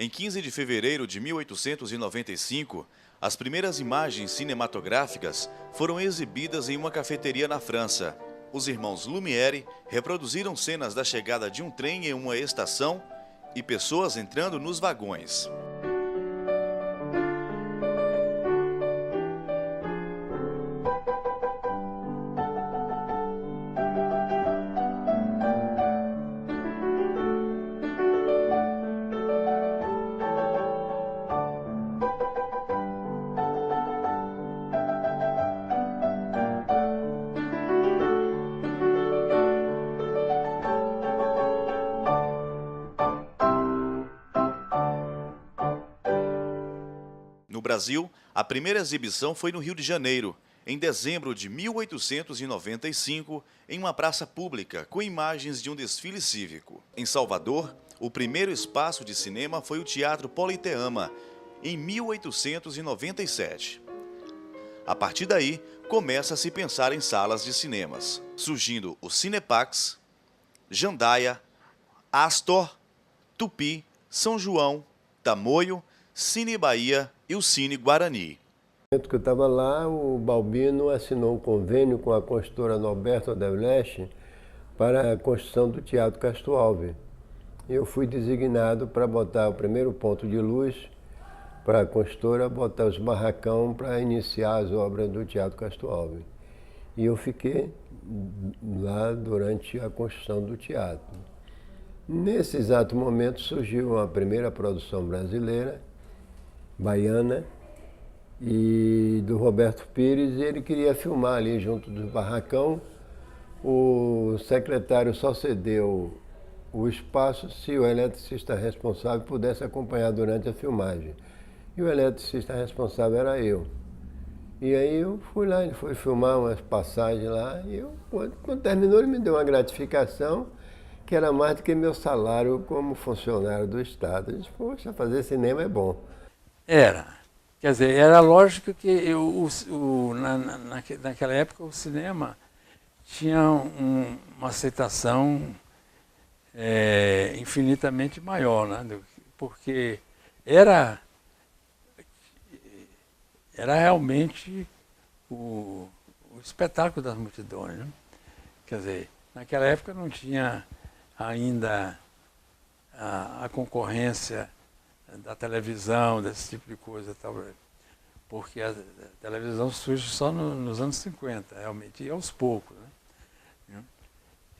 Em 15 de fevereiro de 1895, as primeiras imagens cinematográficas foram exibidas em uma cafeteria na França. Os irmãos Lumière reproduziram cenas da chegada de um trem em uma estação e pessoas entrando nos vagões. No Brasil, a primeira exibição foi no Rio de Janeiro, em dezembro de 1895, em uma praça pública, com imagens de um desfile cívico. Em Salvador, o primeiro espaço de cinema foi o Teatro Politeama, em 1897. A partir daí, começa a se pensar em salas de cinemas, surgindo o Cinepax, Jandaia, Astor, Tupi, São João, Tamoio, Cine Bahia e o Cine Guarani. No momento que eu estava lá, o Balbino assinou um convênio com a construtora Norberto Odebrecht para a construção do Teatro Castro Alves. Eu fui designado para botar o primeiro ponto de luz para a construtora, botar os barracão para iniciar as obras do Teatro Castro Alves. E eu fiquei lá durante a construção do teatro. Nesse exato momento surgiu a primeira produção brasileira, baiana, e do Roberto Pires, e ele queria filmar ali junto do barracão. O secretário só cedeu o espaço se o eletricista responsável pudesse acompanhar durante a filmagem. E o eletricista responsável era eu. E aí eu fui lá, ele foi filmar umas passagens lá, e quando terminou ele me deu uma gratificação que era mais do que meu salário como funcionário do Estado. Eu disse, poxa, fazer cinema é bom. Era. Quer dizer, era lógico que naquela época o cinema tinha uma aceitação infinitamente maior, né? Porque era realmente o espetáculo das multidões, né? Quer dizer, naquela época não tinha ainda a concorrência da televisão, desse tipo de coisa, tal, porque a televisão surge só nos anos 50, realmente, e aos poucos, né?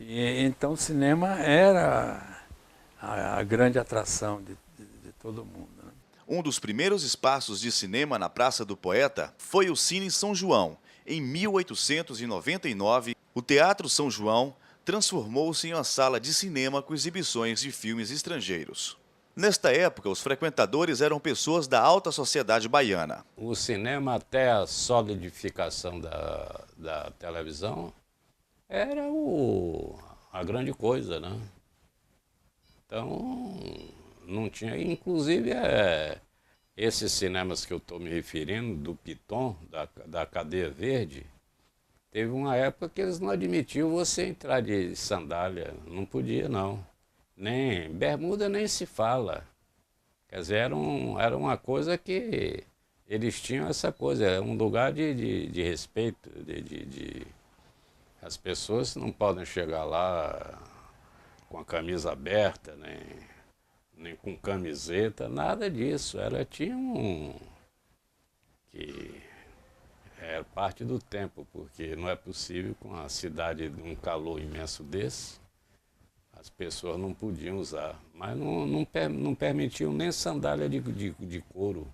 E então o cinema era a grande atração de todo mundo, né? Um dos primeiros espaços de cinema na Praça do Poeta foi o Cine São João. Em 1899, o Teatro São João transformou-se em uma sala de cinema com exibições de filmes estrangeiros. Nesta época, os frequentadores eram pessoas da alta sociedade baiana. O cinema, até a solidificação da televisão, era a grande coisa, né? Então, não tinha... Inclusive, esses cinemas que eu estou me referindo, do Piton, da Cadeia Verde, teve uma época que eles não admitiam você entrar de sandália. Não podia, não. Nem bermuda nem se fala. Quer dizer, era uma coisa que eles tinham essa coisa, é um lugar de respeito, as pessoas não podem chegar lá com a camisa aberta, nem com camiseta, nada disso. Ela tinha que era parte do tempo, porque não é possível com a cidade num calor imenso desse, as pessoas não podiam usar, mas não permitiam nem sandália de couro.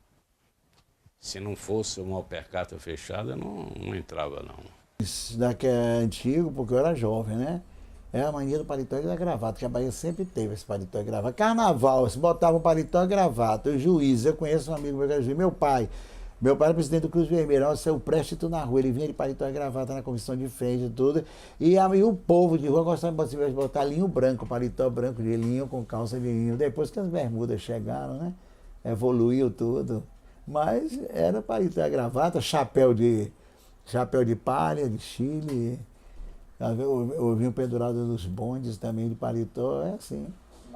Se não fosse uma alpercata fechada, não entrava, não. Isso daqui é antigo, porque eu era jovem, né? É a mania do paletó e da gravata, que a Bahia sempre teve esse paletó e gravata. Carnaval, se botava o paletó e gravata. Os juízes, eu conheço um amigo meu que era juiz, meu pai era presidente do Cruz Vermelho, eu préstito na rua, ele vinha de paletó e gravata na comissão de frente e tudo. E o povo de rua gostava de botar linho branco, paletó branco de linho com calça de linho. Depois que as bermudas chegaram, né? Evoluiu tudo. Mas era paletó e gravata, chapéu de palha, de Chile. Eu vi um pendurado nos bondes também de paletó, é assim.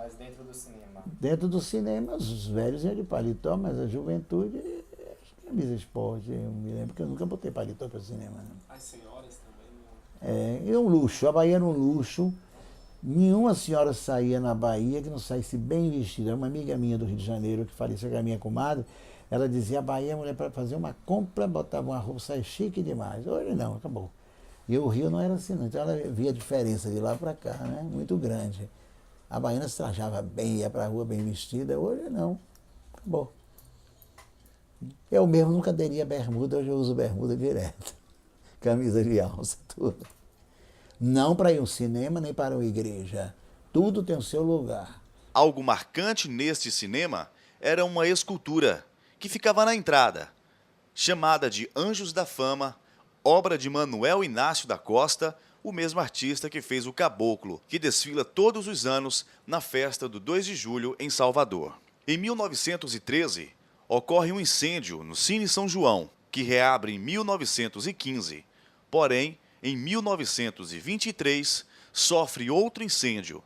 Mas dentro do cinema? Dentro do cinema, os velhos iam de paletó, mas a juventude, camisa esporte. Eu me lembro que eu nunca botei paletó para o cinema. Não. As senhoras também? É um luxo, a Bahia era um luxo. Nenhuma senhora saía na Bahia que não saísse bem vestida. Uma amiga minha do Rio de Janeiro, que faleceu, que era minha comadre, ela dizia, a Bahia, a mulher para fazer uma compra, botava uma roupa, saia chique demais. Hoje não, acabou. E o Rio não era assim, não. Então ela via a diferença de lá para cá, né? Muito grande. A baiana se trajava bem, ia para a rua bem vestida. Hoje não, acabou. Eu mesmo nunca teria bermuda, hoje eu uso bermuda direto. Camisa de alça, tudo. Não para ir ao cinema, nem para uma igreja. Tudo tem o seu lugar. Algo marcante neste cinema era uma escultura que ficava na entrada, chamada de Anjos da Fama, obra de Manuel Inácio da Costa, o mesmo artista que fez o Caboclo, que desfila todos os anos na festa do 2 de julho em Salvador. Em 1913, ocorre um incêndio no Cine São João, que reabre em 1915. Porém, em 1923, sofre outro incêndio.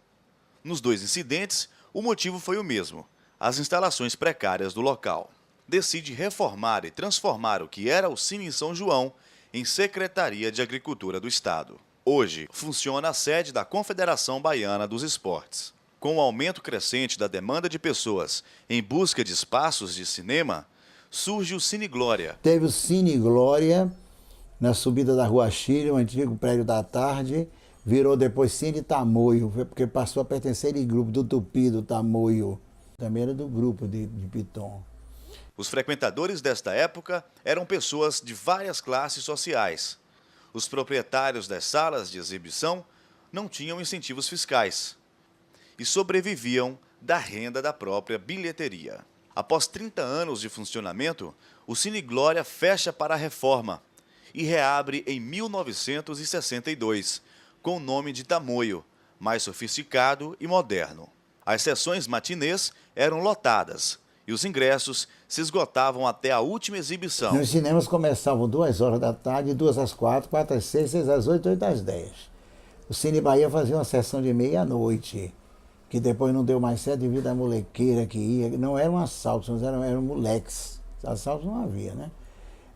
Nos dois incidentes, o motivo foi o mesmo: as instalações precárias do local. Decide reformar e transformar o que era o Cine São João em Secretaria de Agricultura do Estado. Hoje, funciona a sede da Confederação Baiana dos Esportes. Com o aumento crescente da demanda de pessoas em busca de espaços de cinema, surge o Cine Glória. Teve o Cine Glória, na subida da Rua Chile, o antigo prédio da Tarde, virou depois Cine Tamoio, porque passou a pertencer ao grupo do Tupi, do Tamoio. Também era do grupo de Piton. Os frequentadores desta época eram pessoas de várias classes sociais. Os proprietários das salas de exibição não tinham incentivos fiscais e sobreviviam da renda da própria bilheteria. Após 30 anos de funcionamento, o Cine Glória fecha para a reforma e reabre em 1962, com o nome de Tamoio, mais sofisticado e moderno. As sessões matinês eram lotadas e os ingressos se esgotavam até a última exibição. Os cinemas começavam 2 horas da tarde, 2 às 4, 4 às 6, 6 às 8, 8 às 10. O Cine Bahia fazia uma sessão de meia-noite, que depois não deu mais certo devido à molequeira que ia. Não eram assaltos, mas eram moleques. Assaltos não havia, né?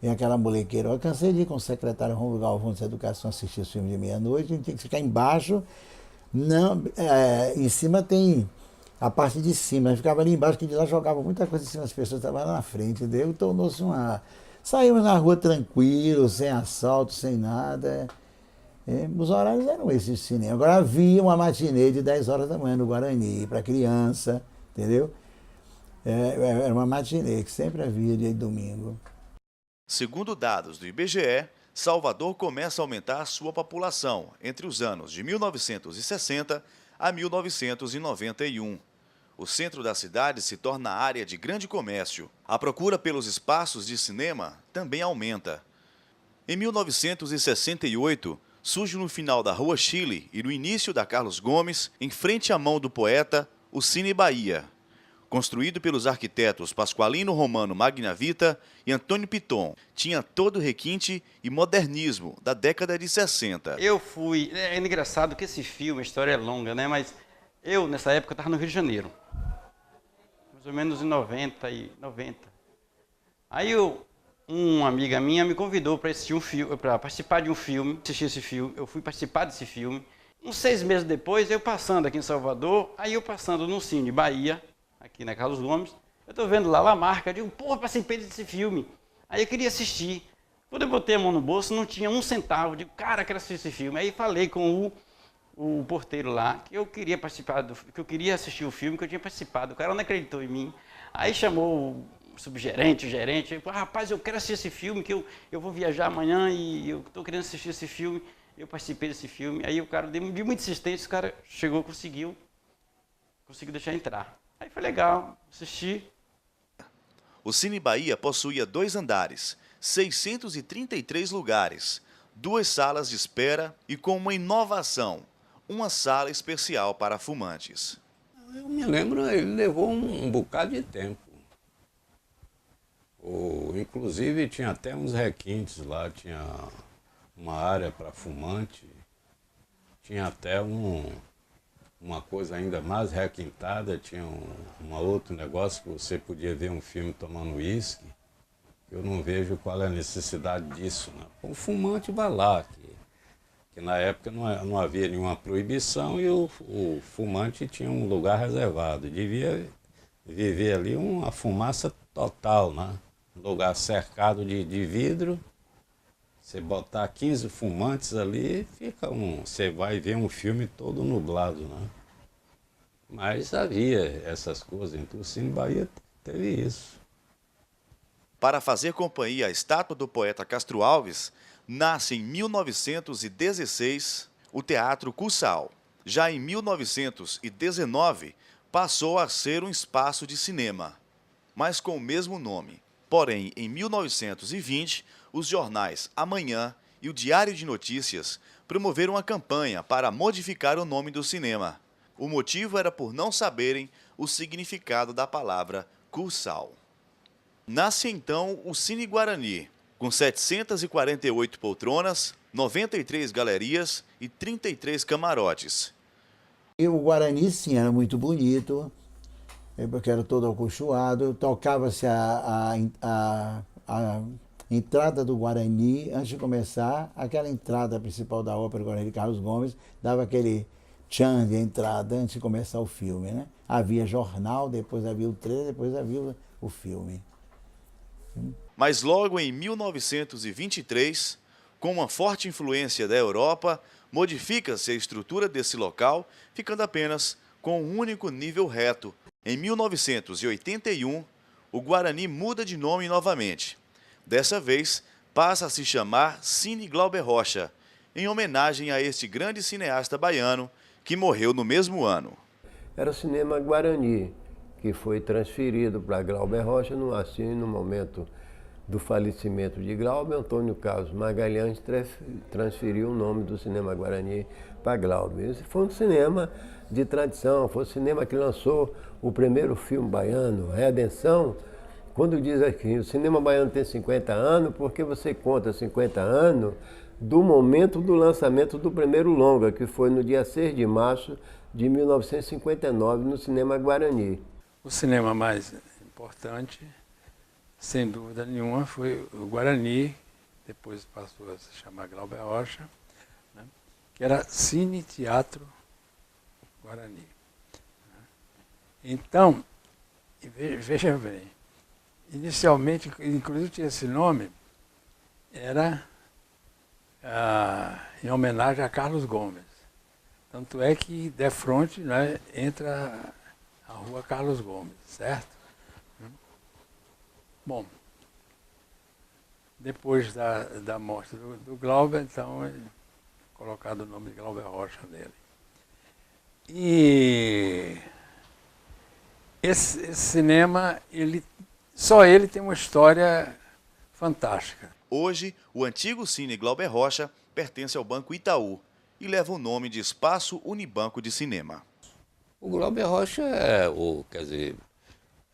E aquela molequeira. Eu cansei de ir com o secretário Romulo Galvão de Educação assistir os filmes de meia-noite, a gente tem que ficar embaixo. Não, em cima tem a parte de cima, ficava ali embaixo, que de lá jogava muita coisa em cima das pessoas, estavam lá na frente, entendeu? Tornou-se uma... Saímos na rua tranquilo, sem assalto, sem nada. Os horários eram esses de cinema. Agora havia uma matinê de 10 horas da manhã no Guarani, para criança, entendeu? Era uma matinê que sempre havia dia de domingo. Segundo dados do IBGE, Salvador começa a aumentar sua população entre os anos de 1960 a 1991. O centro da cidade se torna área de grande comércio. A procura pelos espaços de cinema também aumenta. Em 1968, surge no final da Rua Chile e no início da Carlos Gomes, em frente à mão do poeta, o Cine Bahia. Construído pelos arquitetos Pasqualino Romano Magnavita e Antônio Piton, tinha todo o requinte e modernismo da década de 60. Eu fui... É engraçado que esse filme, a história é longa, né? Mas eu, nessa época, estava no Rio de Janeiro. Mais ou menos em 90. Aí uma amiga minha me convidou para assistir para participar de um filme, assistir esse filme. Eu fui participar desse filme. Uns 6 meses depois, eu passando aqui em Salvador, aí eu passando no Cine Bahia, aqui na Carlos Gomes, eu tô vendo lá a marca, eu digo, porra, participei desse filme. Aí eu queria assistir. Quando eu botei a mão no bolso, não tinha 1 centavo. Eu digo, cara, eu quero assistir esse filme. Aí falei com o porteiro lá, que eu queria participar, que eu queria assistir o filme, que eu tinha participado. O cara não acreditou em mim. Aí chamou o subgerente, o gerente, ele falou, rapaz, eu quero assistir esse filme, que eu vou viajar amanhã e eu tô querendo assistir esse filme. Eu participei desse filme. Aí o cara, de muita insistência, o cara chegou, conseguiu deixar entrar. Aí foi legal, assisti. O Cine Bahia possuía 2 andares, 633 lugares, 2 salas de espera e com uma inovação, uma sala especial para fumantes. Eu me lembro, ele levou um bocado de tempo. Inclusive tinha até uns requintes lá, tinha uma área para fumante, tinha até uma coisa ainda mais requintada, tinha um outro negócio que você podia ver um filme tomando uísque. Eu não vejo qual é a necessidade disso, né? O fumante vai lá, que na época não havia nenhuma proibição e o fumante tinha um lugar reservado. Devia viver ali uma fumaça total, né? Um lugar cercado de vidro. Você botar 15 fumantes ali, você vai ver um filme todo nublado, né? Mas havia essas coisas, então o Cine Bahia teve isso. Para fazer companhia à estátua do poeta Castro Alves, nasce em 1916 o Teatro Cursal. Já em 1919, passou a ser um espaço de cinema, mas com o mesmo nome. Porém, em 1920, os jornais Amanhã e o Diário de Notícias promoveram uma campanha para modificar o nome do cinema. O motivo era por não saberem o significado da palavra Cursal. Nasce então o Cine Guarani, com 748 poltronas, 93 galerias e 33 camarotes. E o Guarani, sim, era muito bonito, porque era todo acolchoado. Tocava-se a entrada do Guarani, antes de começar, aquela entrada principal da ópera Guarani de Carlos Gomes, dava aquele tchan de entrada antes de começar o filme, né? Havia jornal, depois havia o trailer, depois havia o filme. Mas logo em 1923, com uma forte influência da Europa, modifica-se a estrutura desse local, ficando apenas com um único nível reto. Em 1981, o Guarani muda de nome novamente. Dessa vez, passa a se chamar Cine Glauber Rocha, em homenagem a este grande cineasta baiano que morreu no mesmo ano. Era o Cinema Guarani, que foi transferido para Glauber Rocha, no momento do falecimento de Glauber, Antônio Carlos Magalhães transferiu o nome do Cinema Guarani para Glauber. Esse foi um cinema de tradição, foi o cinema que lançou o primeiro filme baiano, Redenção. Quando diz aqui, o cinema baiano tem 50 anos, porque você conta 50 anos do momento do lançamento do primeiro longa, que foi no dia 6 de março de 1959, no Cinema Guarani. O cinema mais importante, sem dúvida nenhuma, foi o Guarani, depois passou a se chamar Glauber Rocha, né? Que era Cine Teatro Guarani. Então, veja bem, inicialmente, inclusive tinha esse nome, era em homenagem a Carlos Gomes. Tanto é que de frente, né, entra a rua Carlos Gomes, certo? Bom, depois da morte do Glauber, então, colocado o nome de Glauber Rocha nele. E esse cinema, só ele tem uma história fantástica. Hoje, o antigo Cine Glauber Rocha pertence ao Banco Itaú e leva o nome de Espaço Unibanco de Cinema. O Glauber Rocha quer dizer,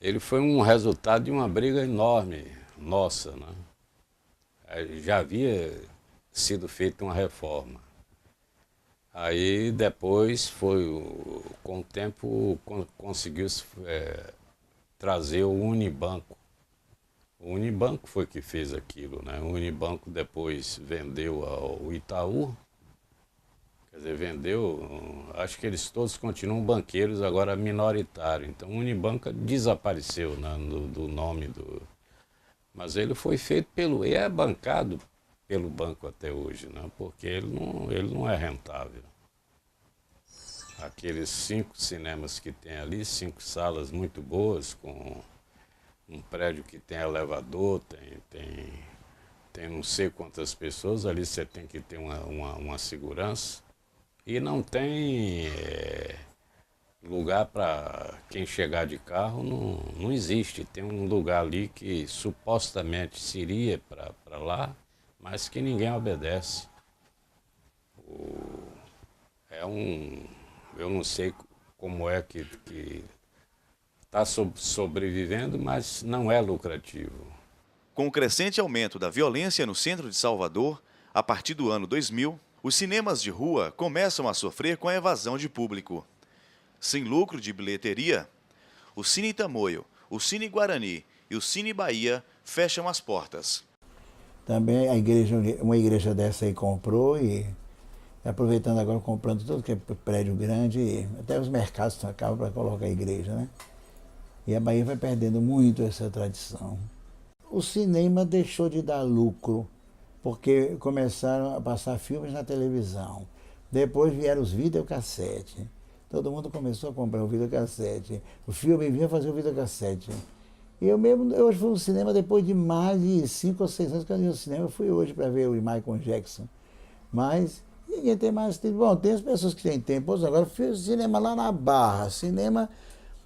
ele foi um resultado de uma briga enorme nossa, né? Já havia sido feita uma reforma. Aí depois com o tempo conseguiu trazer o Unibanco. O Unibanco foi que fez aquilo, né? O Unibanco depois vendeu ao Itaú. Quer dizer, vendeu, acho que eles todos continuam banqueiros, agora minoritários. Então o Unibanco desapareceu, né, do nome do... Mas ele foi feito e é bancado pelo banco até hoje, né, porque ele não é rentável. Aqueles 5 cinemas que tem ali, 5 salas muito boas, com um prédio que tem elevador, tem não sei quantas pessoas, ali você tem que ter uma segurança. E não tem lugar para quem chegar de carro, não existe. Tem um lugar ali que supostamente seria para lá, mas que ninguém obedece. Eu não sei como é que está sobrevivendo, mas não é lucrativo. Com o crescente aumento da violência no centro de Salvador, a partir do ano 2000, os cinemas de rua começam a sofrer com a evasão de público. Sem lucro de bilheteria, o Cine Tamoio, o Cine Guarani e o Cine Bahia fecham as portas. Também a igreja, uma igreja dessa aí comprou e aproveitando agora, comprando tudo que é prédio grande, e até os mercados acabam para colocar a igreja, né? E a Bahia vai perdendo muito essa tradição. O cinema deixou de dar lucro, porque começaram a passar filmes na televisão. Depois vieram os videocassete. Todo mundo começou a comprar o videocassete. O filme vinha fazer o videocassete. E eu hoje fui no cinema depois de mais de 5 ou 6 anos que eu ia no cinema. Eu fui hoje para ver o Michael Jackson. Mas ninguém tem mais tempo. Bom, tem as pessoas que têm tempo. Agora fiz cinema lá na Barra, cinema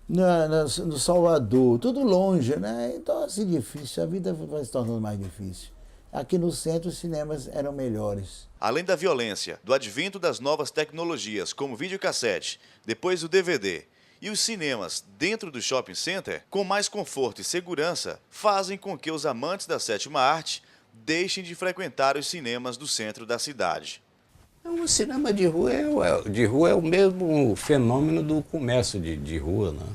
no Salvador, tudo longe, né? Então, assim, difícil. A vida vai se tornando mais difícil. Aqui no centro, os cinemas eram melhores. Além da violência, do advento das novas tecnologias, como videocassete, depois o DVD, e os cinemas dentro do shopping center, com mais conforto e segurança, fazem com que os amantes da sétima arte deixem de frequentar os cinemas do centro da cidade. O cinema de rua é o mesmo fenômeno do comércio de rua, né?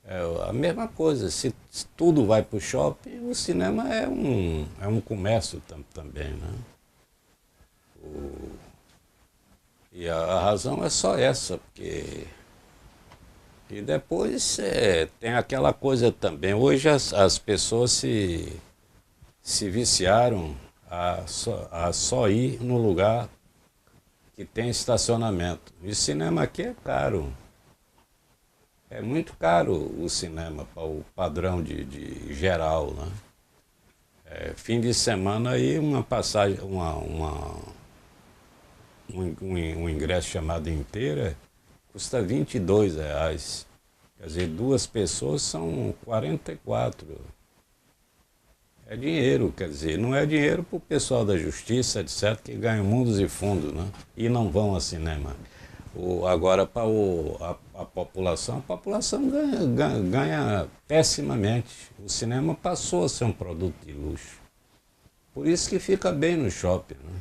É a mesma coisa. Se tudo vai para o shopping, o cinema é um comércio também, né? E a razão é só essa, porque... E depois tem aquela coisa também. Hoje as pessoas se viciaram a só ir no lugar que tem estacionamento. E o cinema aqui é caro. É muito caro o cinema, para o padrão de geral, né? Fim de semana aí uma passagem, um ingresso chamado inteira custa R$22. Quer dizer, 2 pessoas são 44. É dinheiro, quer dizer, não é dinheiro para o pessoal da justiça, etc., que ganham mundos e fundos, né? E não vão ao cinema. Agora, para a população ganha pessimamente. O cinema passou a ser um produto de luxo. Por isso que fica bem no shopping, né?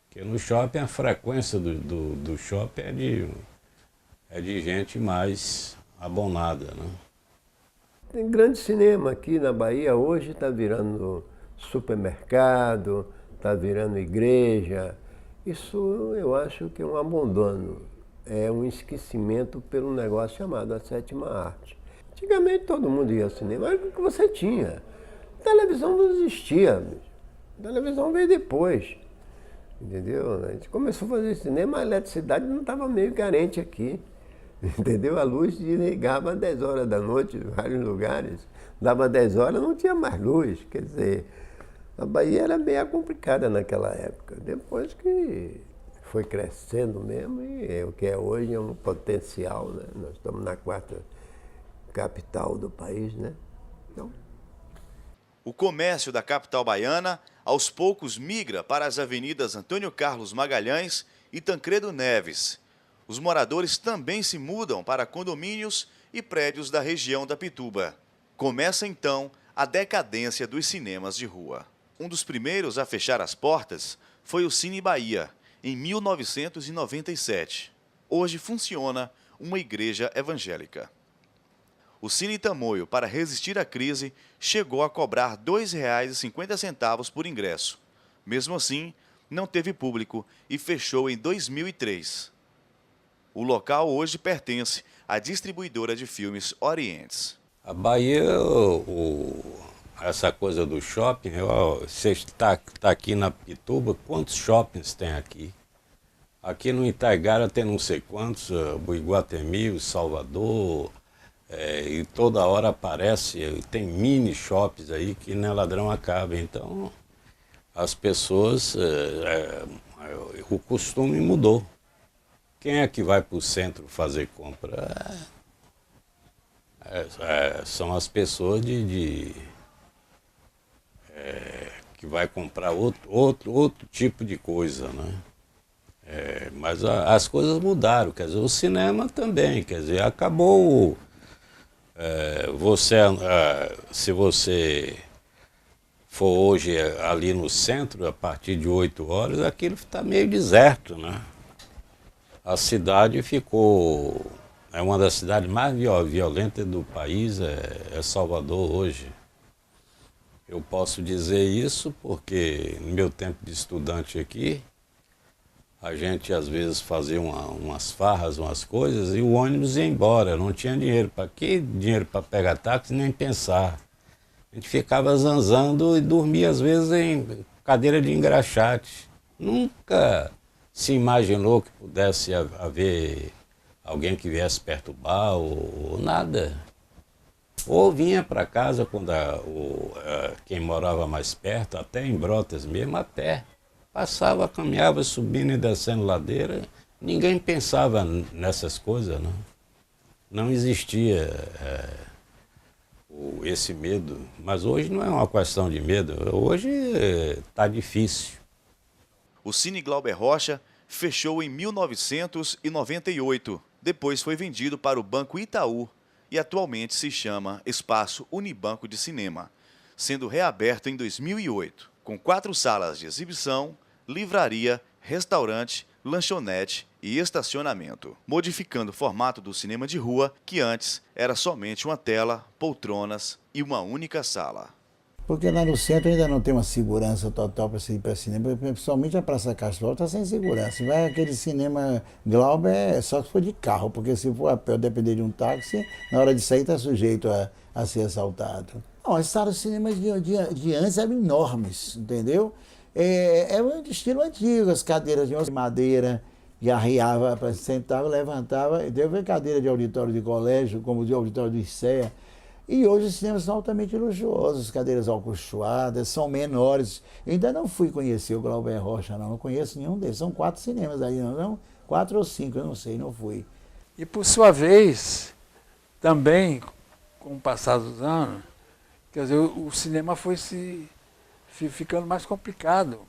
Porque no shopping a frequência do shopping é de gente mais abonada, né? Tem grande cinema aqui na Bahia, hoje está virando supermercado, está virando igreja. Isso eu acho que é um abandono, é um esquecimento pelo negócio chamado a sétima arte. Antigamente todo mundo ia ao cinema, era o que você tinha. Televisão não existia, a televisão veio depois, entendeu? A gente começou a fazer cinema, a eletricidade não estava meio carente aqui. Entendeu? A luz desligava às 10 horas da noite em vários lugares. Dava 10 horas, não tinha mais luz. Quer dizer, a Bahia era meio complicada naquela época. Depois que foi crescendo mesmo, e o que é hoje é um potencial, né? Nós estamos na 4ª capital do país, né? Então... O comércio da capital baiana, aos poucos, migra para as avenidas Antônio Carlos Magalhães e Tancredo Neves. Os moradores também se mudam para condomínios e prédios da região da Pituba. Começa então a decadência dos cinemas de rua. Um dos primeiros a fechar as portas foi o Cine Bahia, em 1997. Hoje funciona uma igreja evangélica. O Cine Tamoio, para resistir à crise, chegou a cobrar R$ 2,50 por ingresso. Mesmo assim, não teve público e fechou em 2003. O local hoje pertence à distribuidora de filmes Orientes. A Bahia, essa coisa do shopping, você está aqui na Pituba, quantos shoppings tem aqui? Aqui no Itaigara tem não sei quantos, o Iguatemi, o Salvador, e toda hora aparece, tem mini shoppings aí que nem ladrão acaba. Então, as pessoas, o costume mudou. Quem é que vai para o centro fazer compra? São as pessoas que vai comprar outro tipo de coisa, né? Mas as coisas mudaram, quer dizer, o cinema também, quer dizer, acabou. Se você for hoje ali no centro, a partir de 8 horas, aquilo está meio deserto, né? A cidade ficou É uma das cidades mais violentas do país, é Salvador hoje. Eu posso dizer isso porque no meu tempo de estudante aqui, a gente às vezes fazia umas farras, umas coisas, e o ônibus ia embora, não tinha dinheiro. Para que dinheiro para pegar táxi, nem pensar. A gente ficava zanzando e dormia às vezes em cadeira de engraxate. Nunca se imaginou que pudesse haver alguém que viesse perturbar ou nada. Ou vinha para casa quando quem morava mais perto, até em Brotas mesmo, a pé. Passava, caminhava, subindo e descendo ladeira. Ninguém pensava nessas coisas, não. Não existia esse medo. Mas hoje não é uma questão de medo. Hoje está difícil. O Cine Glauber Rocha fechou em 1998. Depois foi vendido para o Banco Itaú e atualmente se chama Espaço Unibanco de Cinema, sendo reaberto em 2008, com 4 salas de exibição, livraria, restaurante, lanchonete e estacionamento, modificando o formato do cinema de rua, que antes era somente uma tela, poltronas e uma única sala. Porque lá no centro ainda não tem uma segurança total para ir para cinema, principalmente a Praça Castro está sem segurança. Vai aquele cinema Glauber só se for de carro, porque se for a pé ou depender de um táxi, na hora de sair está sujeito a ser assaltado. Não, as salas de cinema de antes eram enormes, entendeu? É um estilo antigo, as cadeiras de madeira, que arriava, sentava, levantava, teve cadeira de auditório de colégio, como de auditório do ICEA. E hoje os cinemas são altamente luxuosos, cadeiras alcochoadas, são menores. Eu ainda não fui conhecer o Glauber Rocha, não conheço nenhum deles. São 4 cinemas aí, não? 4 ou 5, eu não sei, não fui. E por sua vez, também, com o passar dos anos, quer dizer, o cinema foi ficando mais complicado.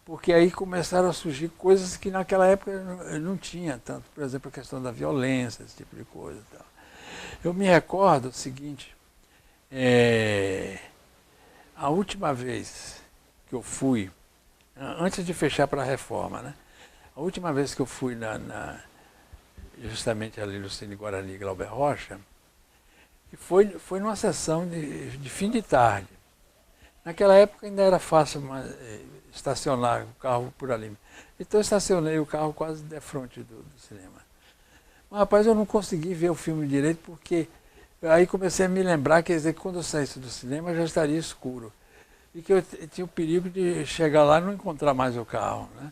Porque aí começaram a surgir coisas que naquela época não tinha tanto. Por exemplo, a questão da violência, esse tipo de coisa e tal. Eu me recordo o seguinte, a última vez que eu fui, antes de fechar para a reforma, né? A última vez que eu fui justamente ali no Cine Guarani Glauber Rocha, foi numa sessão de fim de tarde. Naquela época ainda era fácil estacionar o carro por ali. Então eu estacionei o carro quase de frente do cinema. Mas, rapaz, eu não consegui ver o filme direito porque aí comecei a me lembrar, quer dizer, que quando eu saísse do cinema já estaria escuro. E que eu tinha o perigo de chegar lá e não encontrar mais o carro, né?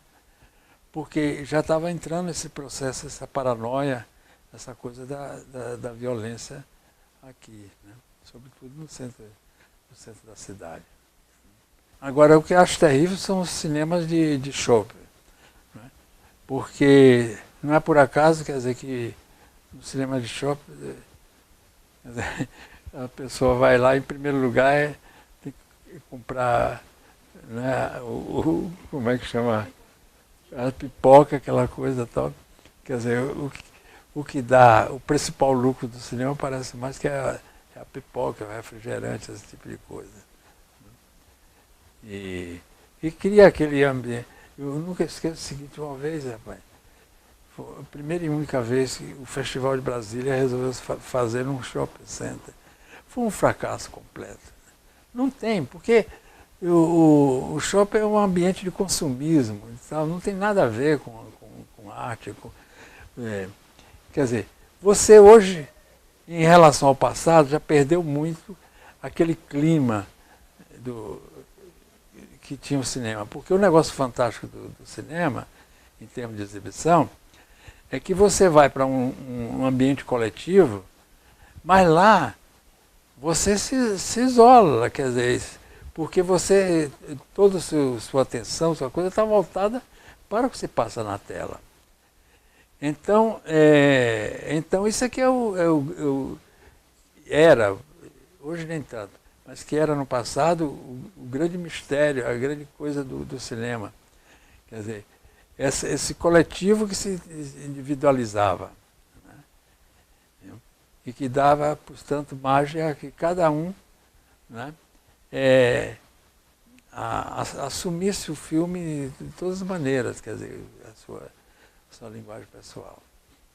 Porque já estava entrando esse processo, essa paranoia, essa coisa da violência aqui, né? Sobretudo no centro da cidade. Agora, o que eu acho terrível são os cinemas de shopping, né? Porque não é por acaso, quer dizer, que no cinema de shopping, quer dizer, a pessoa vai lá, em primeiro lugar, tem que comprar, né, como é que chama? A pipoca, aquela coisa e tal. Quer dizer, o que dá, o principal lucro do cinema parece mais que a pipoca, o refrigerante, esse tipo de coisa. E cria aquele ambiente. Eu nunca esqueço o seguinte, uma vez, rapaz, foi a primeira e única vez que o Festival de Brasília resolveu fazer num shopping center. Foi um fracasso completo. Não tem, porque o shopping é um ambiente de consumismo, não tem nada a ver com arte. Quer dizer, você hoje, em relação ao passado, já perdeu muito aquele clima que tinha o cinema. Porque o negócio fantástico do cinema, em termos de exibição, é que você vai para um ambiente coletivo, mas lá você se isola, quer dizer, porque toda a sua atenção, sua coisa está voltada para o que se passa na tela. Então, isso aqui era, hoje nem tanto, mas que era no passado o grande mistério, a grande coisa do cinema. Quer dizer, esse coletivo que se individualizava, né? E que dava, portanto, margem a que cada um, né, assumisse o filme de todas as maneiras, quer dizer, a sua linguagem pessoal.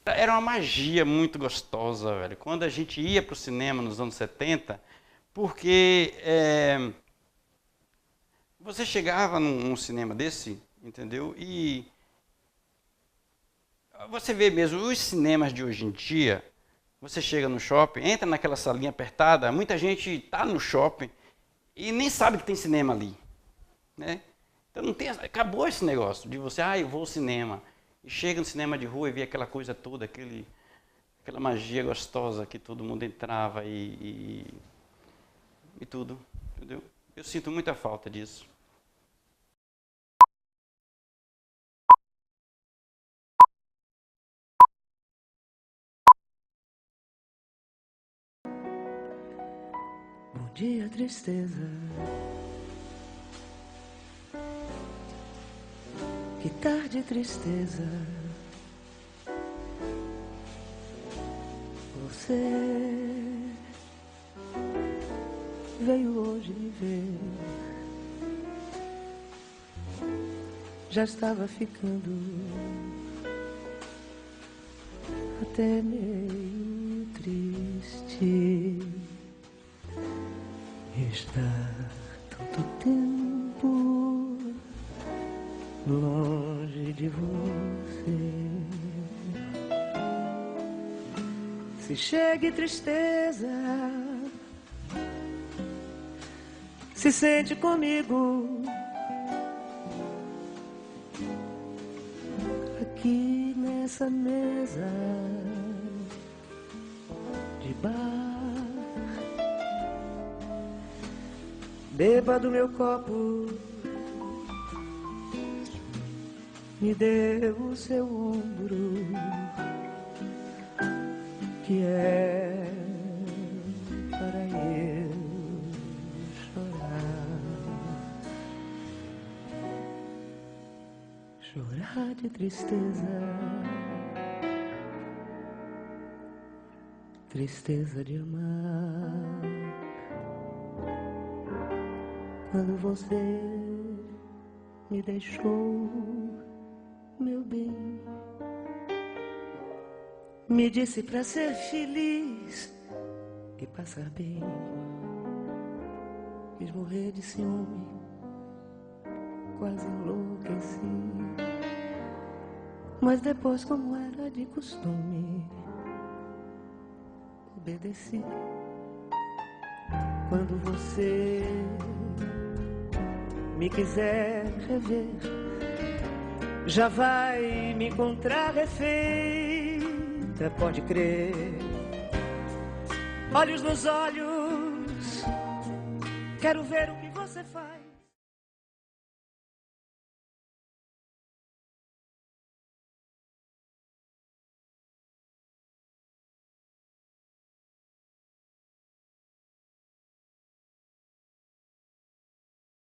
Era uma magia muito gostosa, velho, quando a gente ia para o cinema nos anos 70, porque você chegava num cinema desse, entendeu? E você vê mesmo, os cinemas de hoje em dia, você chega no shopping, entra naquela salinha apertada, muita gente está no shopping e nem sabe que tem cinema ali, né? Então não tem, acabou esse negócio de você, eu vou ao cinema, e chega no cinema de rua e vê aquela coisa toda, aquela magia gostosa que todo mundo entrava e tudo, entendeu? Eu sinto muita falta disso. Bom dia, tristeza. Que tarde, tristeza. Você veio hoje me ver. Já estava ficando até meio triste. Estar tanto tempo longe de você. Se chegue tristeza, se sente comigo aqui nessa mesa de bar. Beba do meu copo, me dê o seu ombro, que é para eu chorar de tristeza, tristeza de amar. Quando você me deixou, meu bem, me disse pra ser feliz e passar bem. Quis morrer de ciúme, quase enlouqueci. Mas depois, como era de costume, obedeci. Quando você me quiser rever, já vai me encontrar refeita, pode crer. Olhos nos olhos, quero ver o que você faz.